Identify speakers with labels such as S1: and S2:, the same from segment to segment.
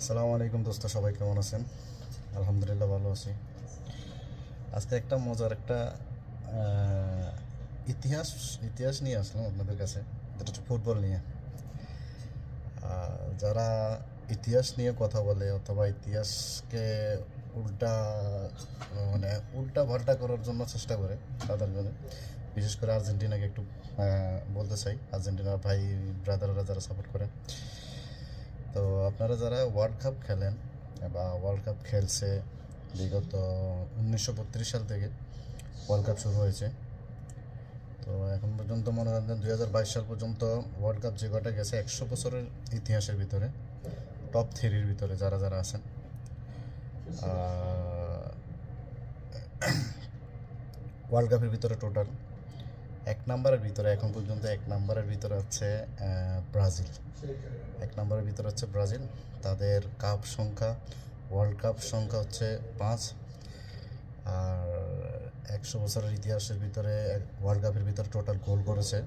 S1: আসসালামু আলাইকুম দোস্ত, সবাই কেমন আছেন? আলহামদুলিল্লাহ ভালো আছি। আজকে একটা মজার একটা আহ, ইতিহাস ইতিহাস নিয়ে আসলাম আপনাদের কাছে, যেটা হচ্ছে ফুটবল নিয়ে। যারা ইতিহাস নিয়ে কথা বলে অথবা ইতিহাসকে উল্টা মানে উল্টা পাল্টা করার জন্য চেষ্টা করে, তাদের জন্য বিশেষ করে আর্জেন্টিনাকে একটু বলতে চাই। আর্জেন্টিনার ভাই ব্রাদাররা যারা সাপোর্ট করেন, তো আপনারা যারা ওয়ার্ল্ড কাপ খেলেন বা ওয়ার্ল্ড কাপ খেলছে, বিগত 1932 সাল থেকে ওয়ার্ল্ড কাপ শুরু হয়েছে। তো এখন পর্যন্ত মনে রাখবেন 2022 সাল পর্যন্ত ওয়ার্ল্ড কাপ যে কটা গেছে 100 বছরের ইতিহাসের ভিতরে টপ থ্রির ভিতরে যারা যারা আছেন, ওয়ার্ল্ড কাপের ভিতরে টোটাল এক নাম্বারের ভিতরে এখন পর্যন্ত এক নাম্বারের ভিতরে হচ্ছে ব্রাজিল। এক নম্বরের ভিতরে হচ্ছে ব্রাজিল। তাদের কাপ সংখ্যা, ওয়ার্ল্ড কাপ সংখ্যা হচ্ছে 5। আর 100 বছরের ইতিহাসের ভিতরে ওয়ার্ল্ড কাপের ভিতরে টোটাল গোল করেছে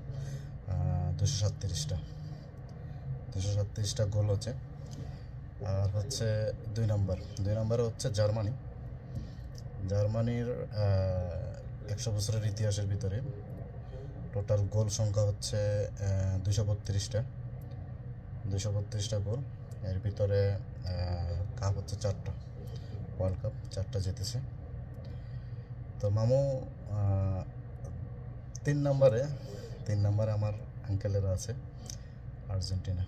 S1: 237টা 237টা গোল হচ্ছে। আর হচ্ছে দুই নম্বরে হচ্ছে জার্মানি। জার্মানির 100 বছরের ইতিহাসের ভিতরে টোটাল গোল সংখ্যা হচ্ছে 232টা গোল। এর ভিতরে কাপ হচ্ছে 4টা, ওয়ার্ল্ড কাপ 4টা জিতেছে। তো মামু, তিন নম্বরে আমার আঙ্কেলেরা আছে আর্জেন্টিনা।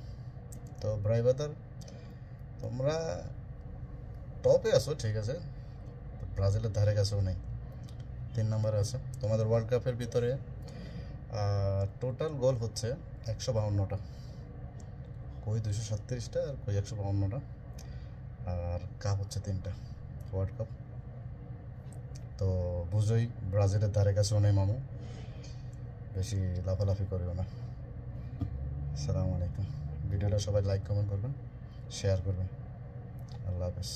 S1: তো ভাই ব্রাদার, তোমরা টপে আছো ঠিক আছে, ব্রাজিলের ধারে কাছেও নেই, 3 নম্বরে আছে। তোমাদের ওয়ার্ল্ড কাপের ভিতরে টোটাল গোল হচ্ছে 152টা, কই 237টা আর কই 152টা। আর কাপ হচ্ছে 3টা, ওয়ার্ল্ড কাপ। তো বুঝোই ব্রাজিলের ধারে কাছেও নেই মামু, বেশি লাফালাফি করিও না। আসসালামু আলাইকুম। ভিডিওটা সবাই লাইক কমেন্ট করবেন, শেয়ার করবেন। আল্লাহ হাফেজ।